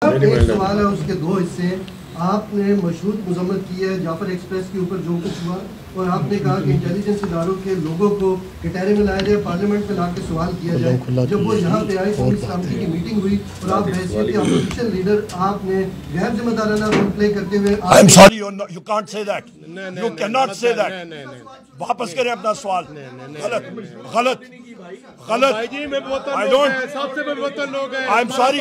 एक सवाल है, उसके दो हिस्से हैं। आपने मशहूर मजम्मत की है जाफर एक्सप्रेस के ऊपर जो कुछ हुआ, और आपने कहा कि इंटेलिजेंस इदारों के लोगों को कटहरे में लाया जाए, पार्लियामेंट में ला के सवाल किया जाए। जब वो यहाँ पे आए तो सलामती की मीटिंग हुई और आप हैसियत के अपोजिशन लीडर आपने गैर जिम्मेदाराना रोल प्ले करते हुए I am sorry, you can't say that, you can not say that. वापस करें अपना सवाल। गलत गलत गलत। I don't, I am sorry,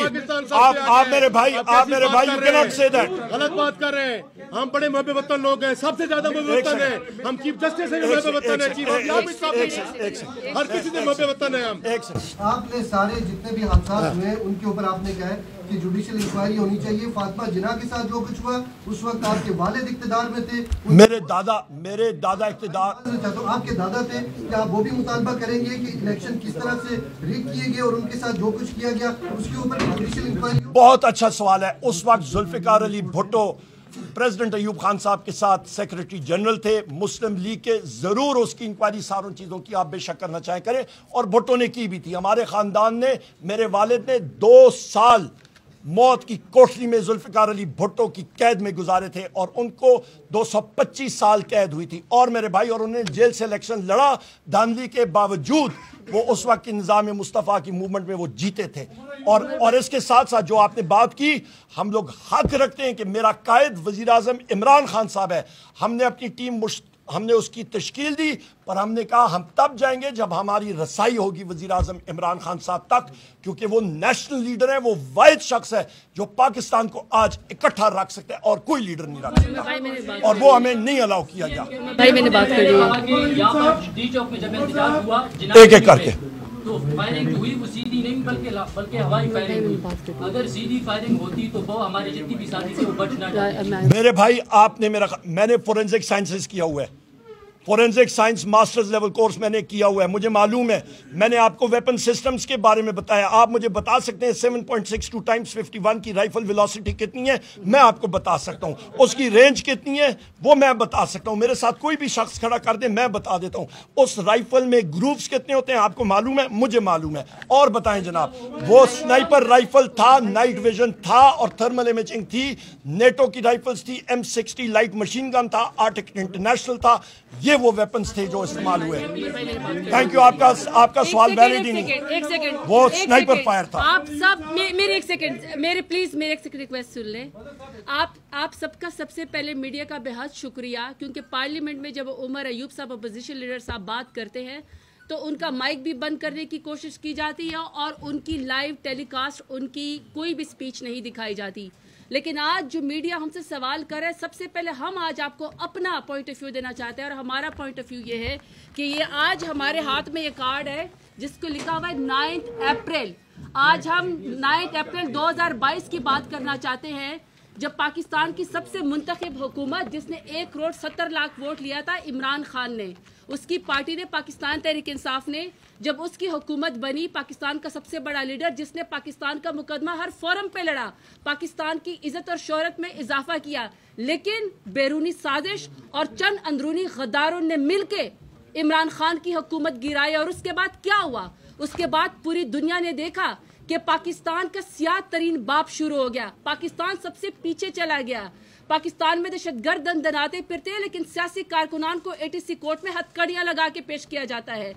आप मेरे भाई, you can not say that. गलत बात कर रहे हैं। हम बड़े महबूब वतन लोग हैं, सबसे ज्यादा महबूब वतन है हम। चीफ जस्टिस से भी महबूब वतन है, चीफ हर किसी से महबूब वतन है हम। आपने सारे जितने भी हादसा हुए उनके ऊपर आपने कहा है कि जुडिशियल इंक्वायरी होनी चाहिए। फातिमा जिन्ना के साथ जो कुछ हुआ उस वक्त आपके वालिद इख्तिदार में थे, मेरे दादा इख्तिदार, तो आपके दादा थे। क्या आप वो भी मुतालबा करेंगे कि इलेक्शन किस तरह से रिग किए गए और उनके साथ जो कुछ किया गया उसके ऊपर जुडिशियल इंक्वायरी? बहुत अच्छा सवाल है। उस वक्त जुल्फिकार अली भुट्टो प्रेसिडेंट अयूब खान साहब के साथ सेक्रेटरी जनरल थे मुस्लिम लीग के। जरूर उसकी इंक्वायरी सारों चीजों की आप बेशक करना चाहें करें, और भुट्टो ने की भी थी। हमारे खानदान ने, मेरे वालिद ने 2 साल मौत की कोठरी में जुल्फिकार अली भुट्टो की कैद में गुजारे थे और उनको 225 साल कैद हुई थी। और मेरे भाई, और उन्होंने जेल से इलेक्शन लड़ा, धांधली के बावजूद वो उस वक्त की निज़ाम मुस्तफ़ा की मूवमेंट में वो जीते थे। और इसके साथ साथ जो आपने बात की, हम लोग हक रखते हैं कि मेरा कायद वज़ीर आज़म इमरान खान साहब है। हमने अपनी टीम हमने उसकी तश्कील दी, पर हमने कहा हम तब जाएंगे जब हमारी रसाई होगी वज़ीर आज़म इमरान खान साहब तक, क्योंकि वो नेशनल लीडर है। वो वाहिद शख्स है जो पाकिस्तान को आज इकट्ठा रख सकता है और कोई लीडर नहीं रख सकता, और वो हमें नहीं अलाउ किया गया। भाई मैंने बात कर ली एक एक करके। तो फायरिंग हुई वो सीधी नहीं बल्कि हवाई फायरिंग हुई। अगर सीधी फायरिंग होती तो वो हमारे जितनी भी साथी थे वो बच ना जाते। मेरे भाई, मैंने फोरेंसिक साइंसेस किया हुआ है, forensic science masters level course मैंने किया हुआ है, मुझे मालूम है। मैंने आपको वेपन सिस्टम्स के बारे में बताया। आप मुझे बता सकते हैं 7.62 टाइम्स 51 की राइफल वेलोसिटी कितनी है, मैं आपको बता सकता हूं। उसकी रेंज कितनी है वो मैं बता सकता हूं। मेरे साथ कोई भी शख्स खड़ा कर दे, मैं बता देता हूं। उस राइफल में ग्रुप्स कितने होते हैं आपको मालूम है, मुझे मालूम है। और बताएं जनाब, वो स्नाइपर राइफल था, नाइट विजन था और थर्मल इमेजिंग थी। नेटो की राइफल्स थी, M60 लाइट मशीन गन था, आर्टिक इंटरनेशनल था। ये वो वेपन्स थे जो इस्तेमाल हुए। Thank you. आपका सवाल वैलिड ही नहीं। एक सेकंड, वो स्नाइपर फायर था। आप सब मेरे एक सेकंड, प्लीज मेरे एक सेकंड रिक्वेस्ट सुन लें। आप सबका सबसे पहले मीडिया का बेहद शुक्रिया, क्योंकि पार्लियामेंट में जब उमर अयूब साहब अपोजिशन लीडर साहब बात करते हैं तो उनका माइक भी बंद करने की कोशिश की जाती है और उनकी लाइव टेलीकास्ट, उनकी कोई भी स्पीच नहीं दिखाई जाती। लेकिन आज जो मीडिया हमसे सवाल कर रहा है, सबसे पहले हम आज आपको अपना पॉइंट ऑफ व्यू देना चाहते हैं। और हमारा पॉइंट ऑफ व्यू ये है कि ये आज हमारे हाथ में ये कार्ड है जिसको लिखा हुआ है 9 अप्रैल। आज हम 9 अप्रैल 2022 की बात करना चाहते हैं, जब पाकिस्तान की सबसे मुंतखब हुकूमत, जिसने 1 करोड़ 70 लाख वोट लिया था, इमरान खान ने, उसकी पार्टी ने, पाकिस्तान तहरीक इंसाफ ने, जब उसकी हुकूमत बनी, पाकिस्तान का सबसे बड़ा लीडर जिसने पाकिस्तान का मुकदमा हर फोरम पे लड़ा, पाकिस्तान की इज्जत और शोहरत में इजाफा किया, लेकिन बैरूनी साजिश और चंद अंदरूनी गद्दारों ने मिलके इमरान खान की हुकूमत गिराई। और उसके बाद क्या हुआ? उसके बाद पूरी दुनिया ने देखा कि पाकिस्तान का सियाह तरीन बाप शुरू हो गया। पाकिस्तान सबसे पीछे चला गया। पाकिस्तान में दहशतगर्द दंदनाते फिरते हैं, लेकिन सियासी कारकुनान को ATC कोर्ट में हथकड़ियां लगा के पेश किया जाता है।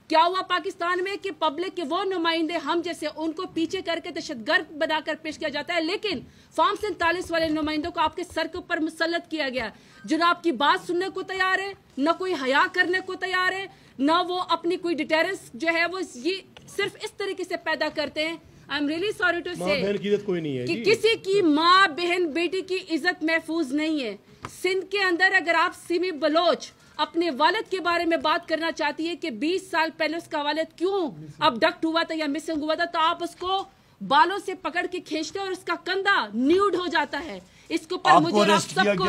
क्या हुआ पाकिस्तान में कि पब्लिक के वो नुमाइंदे हम जैसे, उनको पीछे करके दहशतगर्द बनाकर पेश किया जाता है, लेकिन फॉर्म 47 वाले नुमाइंदों को आपके सर के ऊपर मुसल्लत किया गया, जो ना आपकी बात सुनने को तैयार है, न कोई हया करने को तैयार है, न वो अपनी कोई डिटेरेंस जो है वो ये सिर्फ इस तरीके से पैदा करते हैं। I am really sorry to say कोई नहीं है कि किसी की माँ बहन बेटी की इज्जत महफूज नहीं है। सिंध के अंदर अगर आप सिमी बलोच अपने वालिद के बारे में बात करना चाहती है कि 20 साल पहले उसका वालिद क्यों अबडक्ट हुआ था या मिसिंग हुआ था, तो आप उसको बालों से पकड़ के खींचते और उसका कंधा न्यूड हो जाता है। इसके ऊपर मुझे आप सबको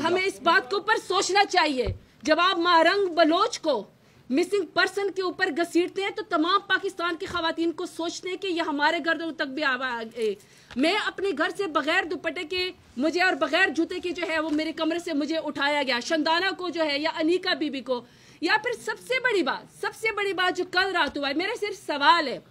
हमें इस बात के ऊपर सोचना चाहिए। जब आप महारंग बलोच को मिसिंग पर्सन के ऊपर घसीटते हैं तो तमाम पाकिस्तान की खवातीन को सोचते हैं कि यह हमारे गर्दों तक भी आए। मैं अपने घर से बगैर दुपट्टे के मुझे और बगैर जूते के जो है वो मेरे कमरे से मुझे उठाया गया, शंदाना को जो है या अनीका बीबी को, या फिर सबसे बड़ी बात जो कल रात हुआ है। मेरा सिर्फ सवाल है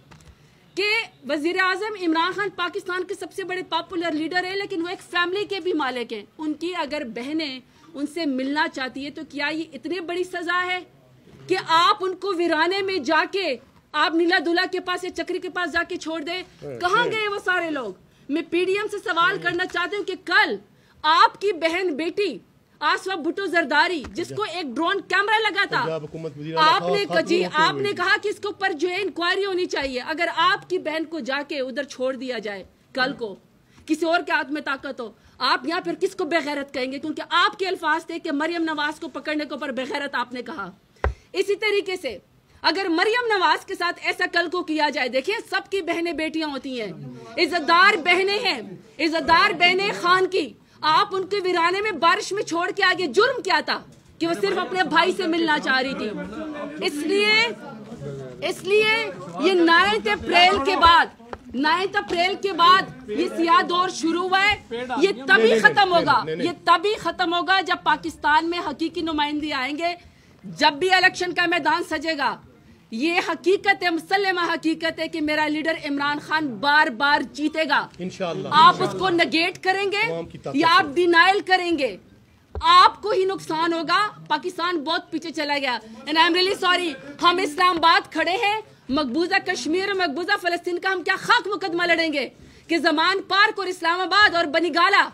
कि वज़ीर आज़म इमरान खान पाकिस्तान के सबसे बड़े पॉपुलर लीडर है, लेकिन वो एक फैमिली के भी मालिक हैं। उनकी अगर बहनें उनसे मिलना चाहती है तो क्या ये इतनी बड़ी सजा है कि आप उनको वीराने में जाके आप नीला दुल्ला के पास या चक्री के पास जाके छोड़ दे? कहाँ गए वो सारे लोग? मैं पीडीएम से सवाल करना चाहती हूँ कि कल आपकी बहन बेटी आसवा भुट्टो जरदारी, जिसको एक ड्रोन कैमरा लगा था, आपने कहा कि इसके ऊपर जो है इंक्वायरी होनी चाहिए। अगर आपकी बहन को जाके उधर छोड़ दिया जाए, कल को किसी और के हाथ में ताकत हो, आप यहाँ फिर किसको बेगैरत कहेंगे? क्योंकि आपके अल्फाज थे कि मरियम नवाज को पकड़ने के ऊपर बेगैरत आपने कहा। इसी तरीके से अगर मरियम नवाज के साथ ऐसा कल को किया जाए, देखिए सबकी बहनें बेटियां होती हैं, इज्जतदार बहनें हैं, इज्जतदार बहनें खान की, आप उनके वीराने में बारिश में छोड़ के आगे जुर्म क्या था कि वो सिर्फ अपने भाई से मिलना चाह रही थी। इसलिए ये 9 अप्रैल के बाद ये सियाह दौर शुरू हुआ है। ये तभी खत्म होगा जब पाकिस्तान में हकीकी नुमाइंदे आएंगे। जब भी इलेक्शन का मैदान सजेगा, ये हकीकत है, मुसल्लमा हकीकत है कि मेरा लीडर इमरान खान बार बार जीतेगा। इंशाअल्लाह आप उसको नेगेट करेंगे या आप डिनाइल करेंगे, आपको ही नुकसान होगा। पाकिस्तान बहुत पीछे चला गया and I am really sorry. हम इस्लामाबाद खड़े हैं, मकबूजा कश्मीर और मकबूजा फलस्तीन का हम क्या खाक मुकदमा लड़ेंगे कि जमान पार्क और इस्लामाबाद और बनीगाला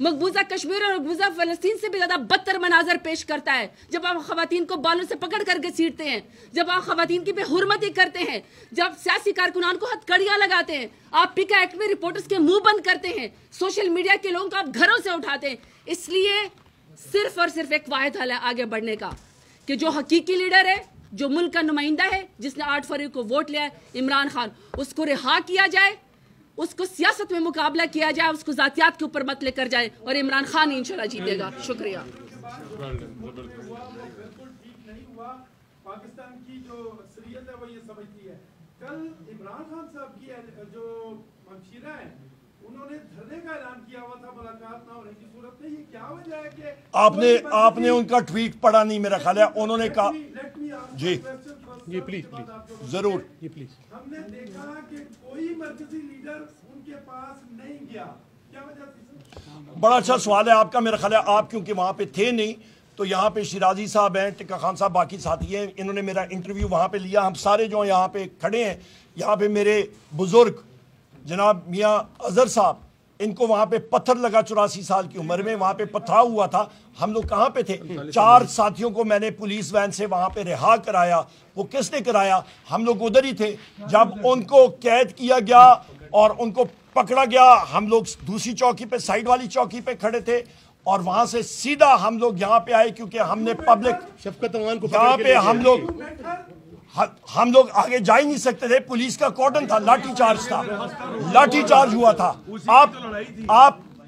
मकबूजा कश्मीर और मकबूजा फलस्तीन से भी ज्यादा बदतर मनाजर पेश करता है। जब आप खवातीन को बालों से पकड़ कर घसीटते हैं, जब आप खवातीन की बेहुरमती करते हैं, जब सियासी कारकुनान को हथकड़ियां लगाते हैं, आप पिका एक्ट में रिपोर्टर्स के मुंह बंद करते हैं, सोशल मीडिया के लोगों को आप घरों से उठाते हैं। इसलिए सिर्फ और सिर्फ एक वाहिद हल है आगे बढ़ने का कि जो हकीकी लीडर है, जो मुल्क का नुमाइंदा है, जिसने 8 फरवरी को वोट लिया है, इमरान खान, उसको रिहा किया जाए, उसको सियासत में मुकाबला किया जाए, उसको जातियात के ऊपर मत लेकर जाए और इमरान खान इंशाल्लाह जीतेगा। शुक्रिया। पाकिस्तान की जो अक्सरियत है वो ये समझती है, कल इमरान खान साहब की जो हमशीरा है उन्होंने धरने का ऐलान किया हुआ था मुलाकात ना होने की सूरत में। ये क्या वजह है कि आपने उनका ट्वीट पढ़ा नहीं? मेरा ख्याल है उन्होंने कहा जी प्लीज जरूर जी प्लीज। हमने देखा कि कोई मरकजी लीडर उनके पास नहीं गया, क्या वजह थी? बड़ा अच्छा सवाल है आपका। मेरा ख्याल है आप क्योंकि वहाँ पे थे नहीं, तो यहाँ पे शिराजी साहब हैं, टिक्का खान साहब, बाकी साथी हैं, इन्होंने मेरा इंटरव्यू वहाँ पे लिया। हम सारे जो यहाँ पे खड़े हैं, यहाँ पे मेरे बुजुर्ग जनाब मियाँ अजहर साहब, इनको वहाँ पे पत्थर लगा 84 साल की उम्र में, वहाँ पे पथराव हुआ था। हम लोग कहाँ पे थे? 4 साथियों को मैंने पुलिस वैन से वहाँ पे रिहा कराया। वो किसने कराया? हम लोग उधर ही थे जब उनको कैद किया गया और उनको पकड़ा गया। हम लोग दूसरी चौकी पे, साइड वाली चौकी पे खड़े थे और वहां से सीधा हम लोग यहाँ पे आए क्योंकि हमने पब्लिक शफकत अमान को यहाँ पे हम लोग आगे जा ही नहीं सकते थे। पुलिस का कॉर्डन था, लाठी चार्ज था, लाठी चार्ज हुआ था।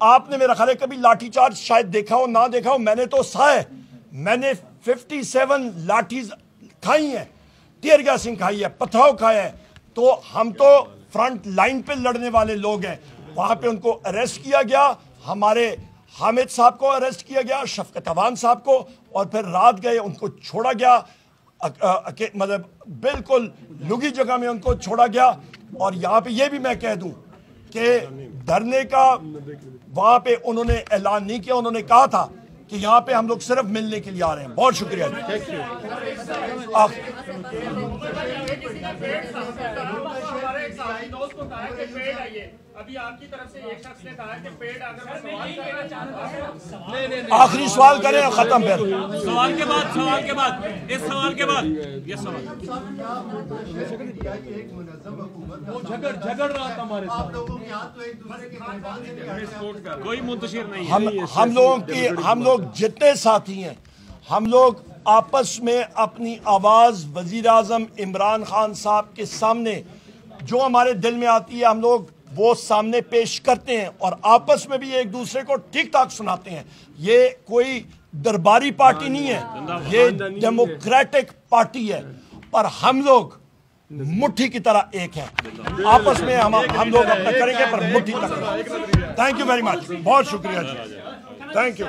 आपने मेरा ख्याल है कभी लाठी चार्ज शायद देखा हो ना देखा हो, मैंने तो सहा, मैंने 57 लाठीज खाई हैं, टीयर गैसिंग खाई है, पथराव खाया है। तो हम तो फ्रंट लाइन पे लड़ने वाले लोग हैं। वहां पे उनको अरेस्ट किया गया, हमारे हामिद साहब को अरेस्ट किया गया, शफकत अवान साहब को, और फिर रात गए उनको छोड़ा गया, मतलब बिल्कुल लुगी जगह में उनको छोड़ा गया। और यहाँ पे ये भी मैं कह दूं कि धरने का वहां पे उन्होंने ऐलान नहीं किया, उन्होंने कहा था कि यहाँ पे हम लोग सिर्फ मिलने के लिए आ रहे हैं। बहुत शुक्रिया अभी आपकी तरफ से एक शख्स ने कहा कि पेड़ अगर मैं सवाल करना चाहता हूं, आखिरी सवाल करें खत्म। फिर सवाल के बाद इस सवाल के बाद ये सवाल वो झगड़ रहा था हमारे साथ, कोई मुंतशिर नहीं है। हम लोग जितने साथी हैं, हम लोग आपस में अपनी आवाज वजीर आजम इमरान खान साहब के सामने जो हमारे दिल में आती है, हम लोग वो सामने पेश करते हैं और आपस में भी एक दूसरे को ठीक ठाक सुनाते हैं। ये कोई दरबारी पार्टी नहीं है, ये डेमोक्रेटिक पार्टी है, पर हम लोग मुट्ठी की तरह एक है। आपस में हम लोग अपना करेंगे पर मुट्ठी तक। थैंक यू वेरी मच, बहुत शुक्रिया जी, थैंक यू।